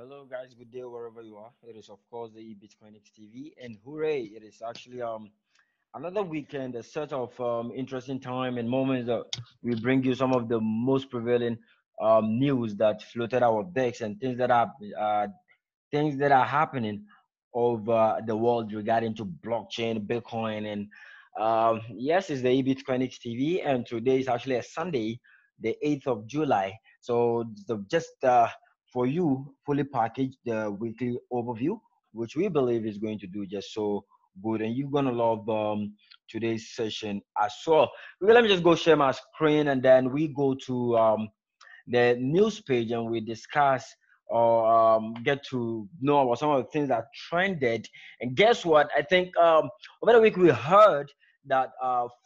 Hello guys, good day wherever you are. It is of course the eBitcoinicsTV, and hooray! It is actually another weekend, a set of interesting time and moments that we bring you some of the most prevalent news that floated our decks and things that are happening over the world regarding to blockchain, Bitcoin, and yes, it's the eBitcoinicsTV, and today is actually a Sunday, the 8th of July. So just for you, fully packaged the weekly overview, which we believe is going to do just so good, and you're gonna love today's session as well. Okay, let me just go share my screen, and then we go to the news page and we discuss or get to know about some of the things that trended. And guess what? I think over the week we heard that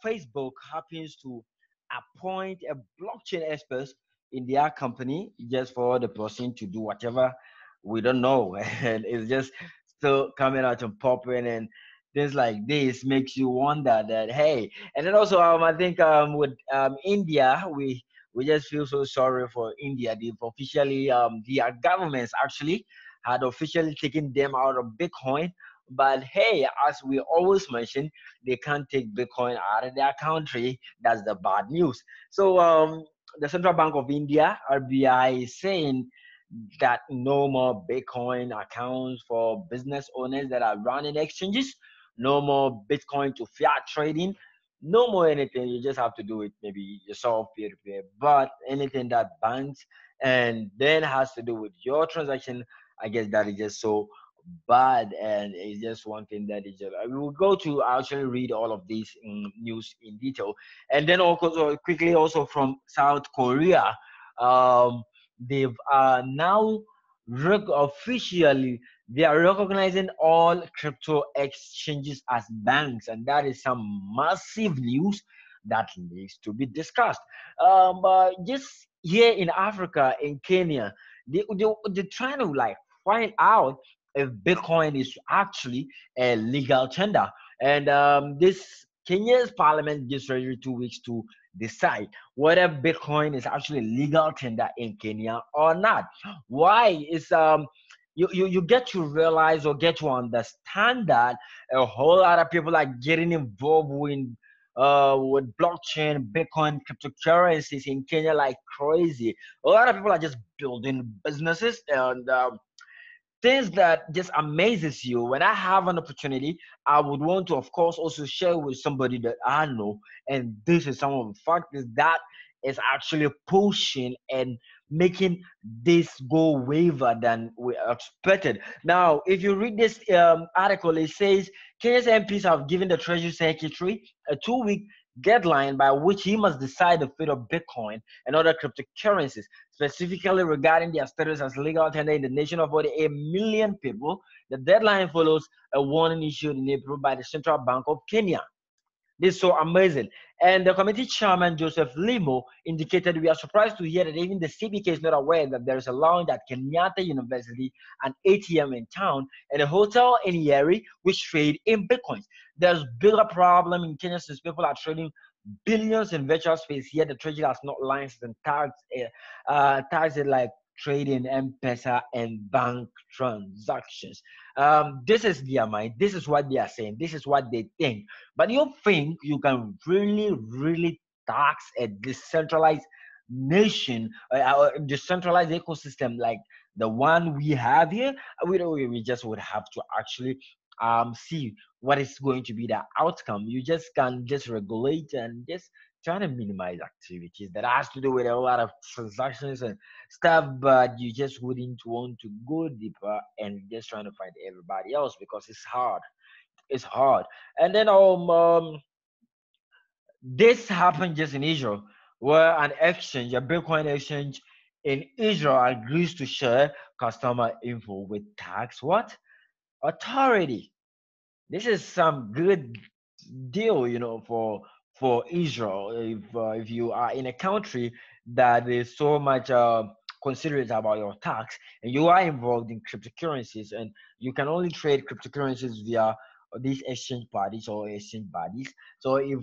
Facebook happens to appoint a blockchain expert in their company just for the person to do whatever we don't know. And it's just still coming out and popping and things like this makes you wonder that hey. And then also I think with India we just feel so sorry for India. They've officially, their governments actually had officially taken them out of Bitcoin. But hey, as we always mention, they can't take Bitcoin out of their country. That's the bad news. So the Central Bank of India, RBI, is saying that no more Bitcoin accounts for business owners that are running exchanges, no more Bitcoin to fiat trading, no more anything. You just have to do it maybe yourself, peer to peer. But anything that banks and then has to do with your transaction, I guess that is just so bad. And it's just one thing that is just, we will go to actually read all of these news in detail. And then also quickly also from South Korea, um, they've now officially they are recognizing all crypto exchanges as banks, and that is some massive news that needs to be discussed. But just here in Africa, in Kenya, they're trying to like find out if Bitcoin is actually a legal tender. And this Kenya's parliament gives ready 2 weeks to decide whether Bitcoin is actually legal tender in Kenya or not. Why is you get to realize or get to understand that a whole lot of people are getting involved with blockchain, Bitcoin, cryptocurrencies in Kenya like crazy. A lot of people are just building businesses and things that just amazes you. When I have an opportunity, I would want to, of course, also share with somebody that I know. And this is some of the factors that is actually pushing and making this go waver than we expected. Now, if you read this article, it says Kenya's MPs have given the Treasury Secretary a 2 week deadline by which he must decide the fate of Bitcoin and other cryptocurrencies, specifically regarding their status as legal tender in the nation of 48 million people. The deadline follows a warning issued in April by the Central Bank of Kenya. This is so amazing. And the committee chairman, Joseph Limo, indicated we are surprised to hear that even the CBK is not aware that there is a lounge at Kenyatta University, an ATM in town, and a hotel in Yeri which trade in Bitcoins. There's bigger problem in Kenya since people are trading billions in virtual space. Here, the treasury has not licensed and tags it like trading M-Pesa and bank transactions. This is their mind. This is what they are saying. This is what they think. But you think you can really, really tax a decentralized nation, a decentralized ecosystem like the one we have here? We just would have to actually see what is going to be the outcome. You just can't just regulate and just trying to minimize activities that has to do with a lot of transactions and stuff, but you just wouldn't want to go deeper and just trying to find everybody else because it's hard. It's hard. And then this happened just in Israel, where an exchange, a Bitcoin exchange in Israel, agrees to share customer info with tax what authority. This is some good deal, for Israel. If you are in a country that is so much considerate about your tax, and you are involved in cryptocurrencies, and you can only trade cryptocurrencies via these exchange parties or exchange bodies. So if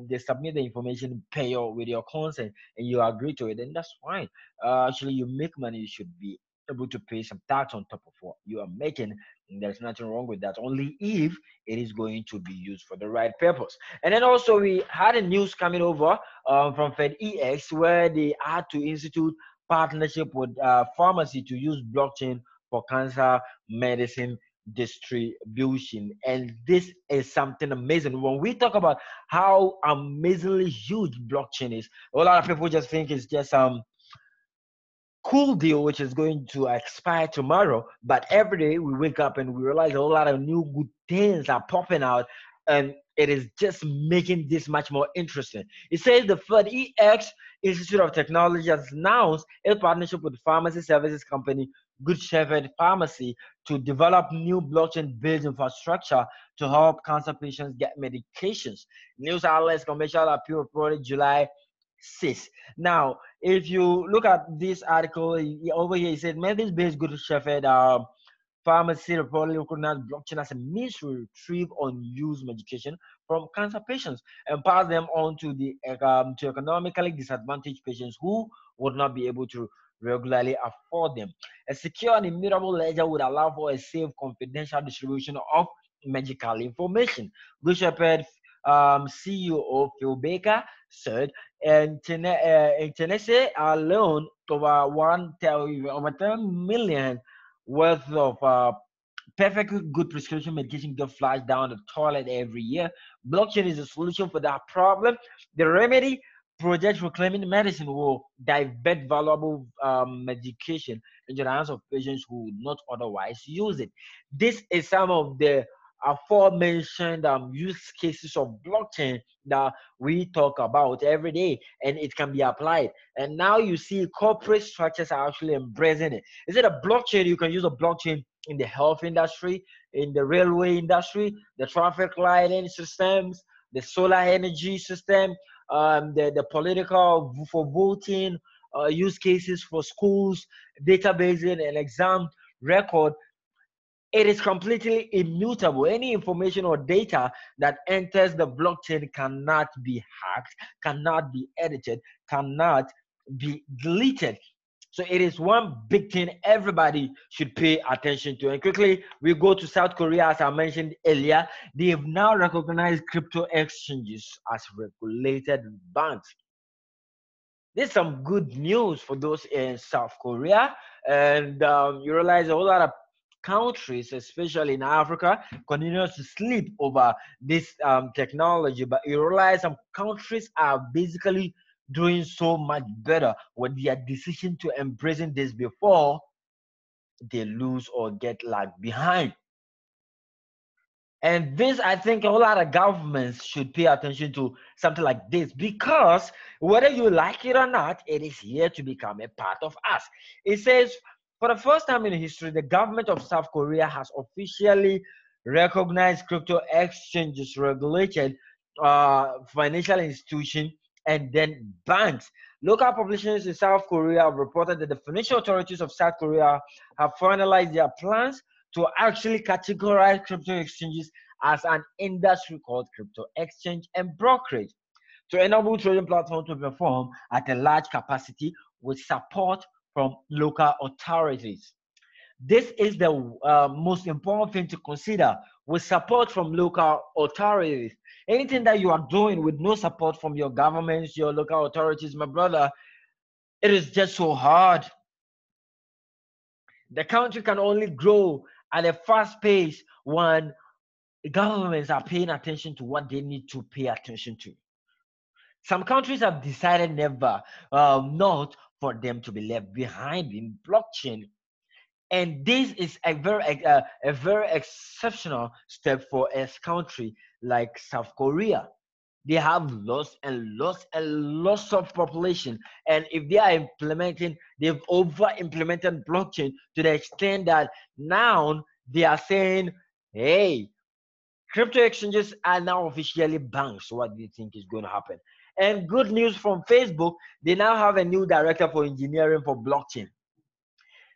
they submit the information, pay your with your consent, and you agree to it, then that's fine. Actually, you make money. You should be able to pay some tax on top of what you are making. And there's nothing wrong with that, only if it is going to be used for the right purpose. And then also we had a news coming over from FedEx where they had to institute partnership with pharmacy to use blockchain for cancer medicine distribution. And this is something amazing. When we talk about how amazingly huge blockchain is, a lot of people just think it's just cool deal which is going to expire tomorrow, but every day we wake up and we realize a whole lot of new good things are popping out, and it is just making this much more interesting. It says the FedEx Institute of Technology has announced a partnership with pharmacy services company Good Shepherd Pharmacy to develop new blockchain-based infrastructure to help cancer patients get medications. News outlets commercial appeal reported July 6th. Now, if you look at this article over here, it said Memphis-based Good Shepherd pharmacy reportedly recognized blockchain as a means to retrieve unused medication from cancer patients and pass them on to the to economically disadvantaged patients who would not be able to regularly afford them. A secure and immutable ledger would allow for a safe, confidential distribution of medical information. Good Shepherd CEO Phil Baker said, and in Tennessee alone, over 10 million worth of perfectly good prescription medication get flushed down the toilet every year. Blockchain is a solution for that problem. The remedy project reclaiming medicine will divert valuable medication into the hands of patients who would not otherwise use it. This is some of the aforementioned use cases of blockchain that we talk about every day, and it can be applied. And now you see corporate structures are actually embracing it. Is it a blockchain? You can use a blockchain in the health industry, in the railway industry, the traffic lighting systems, the solar energy system, the political for voting, use cases for schools, databasing and exam record. It is completely immutable. Any information or data that enters the blockchain cannot be hacked, cannot be edited, cannot be deleted. So it is one big thing everybody should pay attention to. And quickly, we go to South Korea, as I mentioned earlier. They have now recognized crypto exchanges as regulated banks. This is some good news for those in South Korea. And you realize a whole lot of countries, especially in Africa, continue to sleep over this technology. But you realize some countries are basically doing so much better with their decision to embracing this before they lose or get lagged behind. And this, I think, a whole lot of governments should pay attention to something like this, because whether you like it or not, it is here to become a part of us. It says, for the first time in history, the government of South Korea has officially recognized crypto exchanges, regulated financial institutions, and then banks. Local publications in South Korea have reported that the financial authorities of South Korea have finalized their plans to actually categorize crypto exchanges as an industry called crypto exchange and brokerage to enable trading platforms to perform at a large capacity with support from local authorities. This is the most important thing to consider, with support from local authorities. Anything that you are doing with no support from your governments, your local authorities, my brother, it is just so hard. The country can only grow at a fast pace when governments are paying attention to what they need to pay attention to. Some countries have decided never not for them to be left behind in blockchain. And this is a very exceptional step for a country like South Korea. They have lost and lost and lots of population, and if they are implementing, they've over implemented blockchain to the extent that now they are saying, hey, crypto exchanges are now officially banks. So what do you think is going to happen? And good news from Facebook, they now have a new director for engineering for blockchain.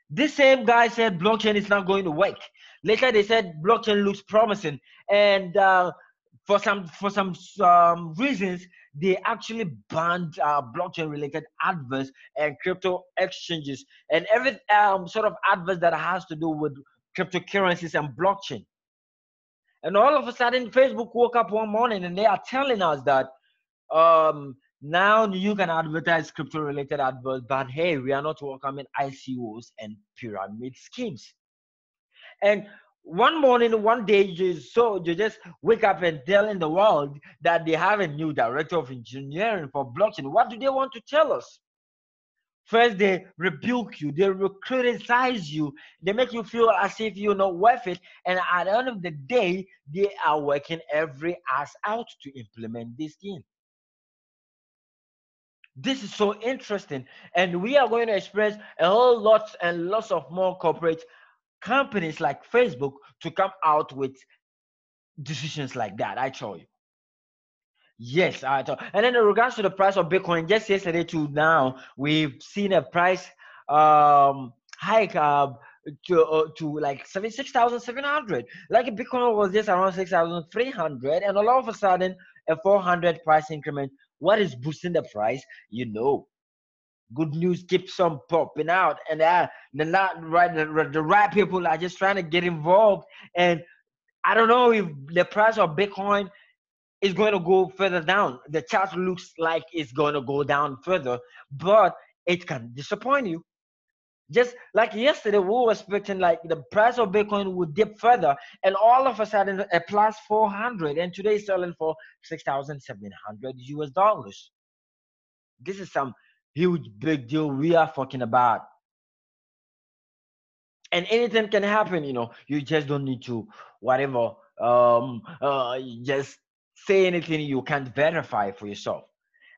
This same guy said blockchain is not going to work. Later they said blockchain looks promising, and for some reasons they actually banned blockchain related adverts and crypto exchanges and every sort of adverts that has to do with cryptocurrencies and blockchain. And all of a sudden, Facebook woke up one morning and they are telling us that now you can advertise crypto related adverts, but hey, we are not welcoming ICOs and pyramid schemes. And one morning, one day, you just wake up and telling the world that they have a new director of engineering for blockchain. What do they want to tell us? First, they rebuke you, they criticize you, they make you feel as if you're not worth it. And at the end of the day, they are working every ass out to implement this scheme. This is so interesting. And we are going to experience a whole lot and lots of more corporate companies like Facebook to come out with decisions like that. I tell you. Yes, I thought. And then in regards to the price of Bitcoin, just yesterday to now, we've seen a price hike to like 76,700. Like Bitcoin was just around 6,300, and all of a sudden a 400 price increment. What is boosting the price? You know, good news keeps on popping out, and the right people are just trying to get involved. And I don't know if the price of Bitcoin is going to go further down. The chart looks like it's going to go down further, but it can disappoint you. Just like yesterday, we were expecting like the price of Bitcoin would dip further, and all of a sudden a plus 400, and today is selling for 6,700 US dollars. This is some huge big deal we are talking about. And anything can happen, you just don't need to whatever just say anything you can't verify for yourself.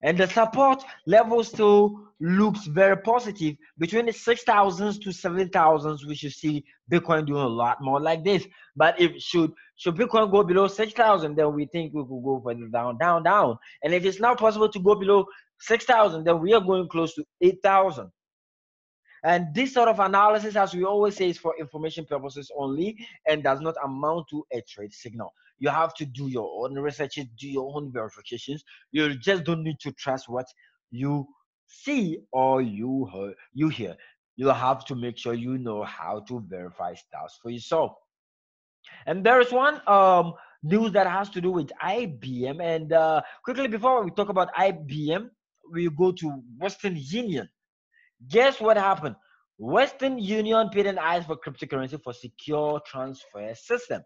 And the support level still looks very positive between the 6,000s to 7,000s. We should see Bitcoin doing a lot more like this. But if should Bitcoin go below 6,000, then we think we could go further down. And if it's not possible to go below 6,000, then we are going close to 8,000. And this sort of analysis, as we always say, is for information purposes only and does not amount to a trade signal. You have to do your own research, do your own verifications. You just don't need to trust what you see or you hear. You have to make sure you know how to verify stuff for yourself. And there is one news that has to do with IBM. And quickly before we talk about IBM, we go to Western Union. Guess what happened? Western Union paid an ICE for cryptocurrency for secure transfer system.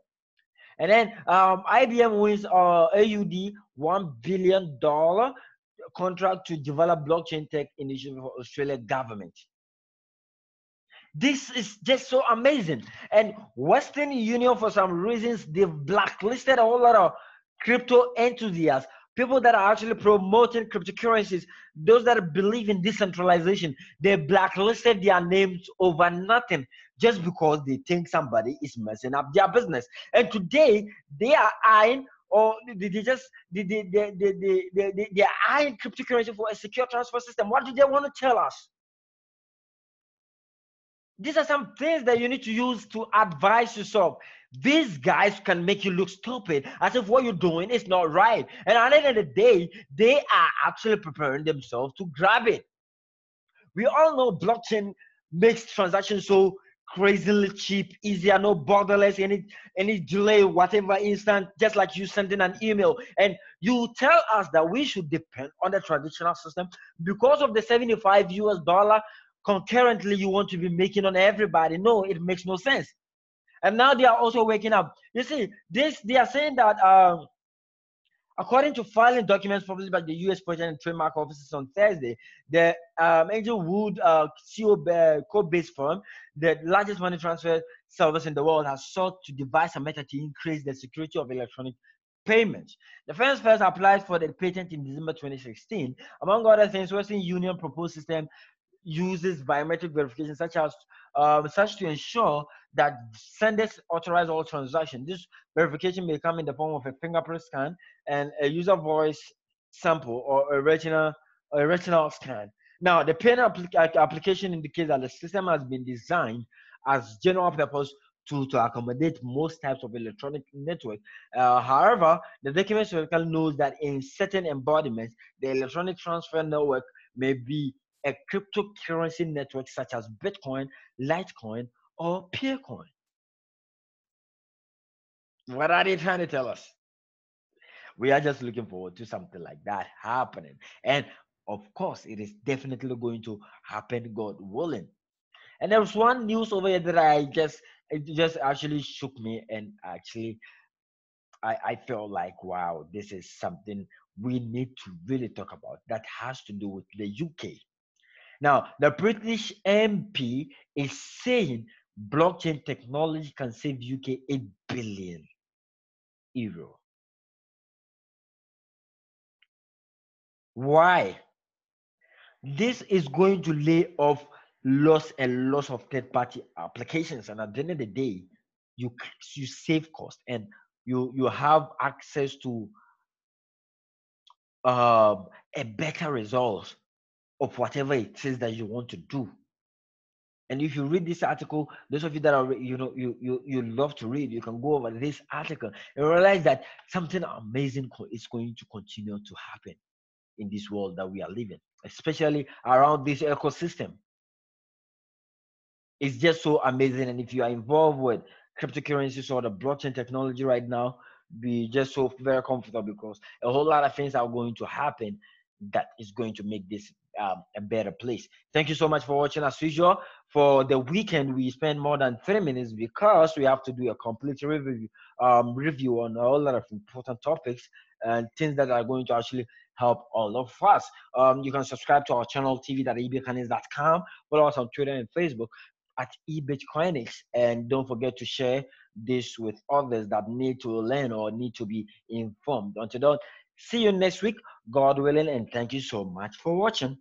And then IBM wins AUD $1 billion contract to develop blockchain tech initiative for Australian government. This is just so amazing. And Western Union, for some reasons, they've blacklisted a whole lot of crypto enthusiasts, people that are actually promoting cryptocurrencies, those that believe in decentralization. They blacklisted their names over nothing just because they think somebody is messing up their business. And today they are eyeing, or they are eyeing cryptocurrency for a secure transfer system. What do they want to tell us? These are some things that you need to use to advise yourself. These guys can make you look stupid as if what you're doing is not right. And at the end of the day, they are actually preparing themselves to grab it. We all know blockchain makes transactions so crazily cheap, easier, no borderless, any delay, whatever instant, just like you sending an email. And you tell us that we should depend on the traditional system because of the 75 US dollar concurrently you want to be making on everybody. No, it makes no sense. And now they are also waking up. You see, they are saying that according to filing documents published by the U.S. Patent and Trademark Office on Thursday, the Angel Wood code-based firm, the largest money transfer service in the world, has sought to devise a method to increase the security of electronic payments. The firm first applied for the patent in December 2016. Among other things, Western Union proposed system uses biometric verification such to ensure that senders authorize all transactions. This verification may come in the form of a fingerprint scan and a user voice sample or a retinal scan. Now, the payment application indicates that the system has been designed as general purpose to accommodate most types of electronic network. However, the document specifically knows that in certain embodiments, the electronic transfer network may be a cryptocurrency network such as Bitcoin, Litecoin, or Peercoin. What are they trying to tell us? We are just looking forward to something like that happening. And of course, it is definitely going to happen, God willing. And there was one news over here that it just actually shook me, and actually I felt like, wow, this is something we need to really talk about that has to do with the UK. Now, the British MP is saying blockchain technology can save UK 8 billion euro. Why? This is going to lay off lots and lots of third-party applications, and at the end of the day, you you save cost, and you have access to a better result of whatever it is that you want to do. And if you read this article, those of you that are, you love to read, you can go over this article and realize that something amazing is going to continue to happen in this world that we are living, especially around this ecosystem. It's just so amazing. And if you are involved with cryptocurrencies or the blockchain technology right now, be just so very comfortable, because a whole lot of things are going to happen that is going to make this a better place. Thank you so much for watching. As usual, for the weekend, we spend more than 3 minutes because we have to do a complete review on a whole lot of important topics and things that are going to actually help all of us. You can subscribe to our channel, tv.eBitcoinics.com. Follow us on Twitter and Facebook at eBitcoinics, and don't forget to share this with others that need to learn or need to be informed. Until then, see you next week, God willing, and thank you so much for watching.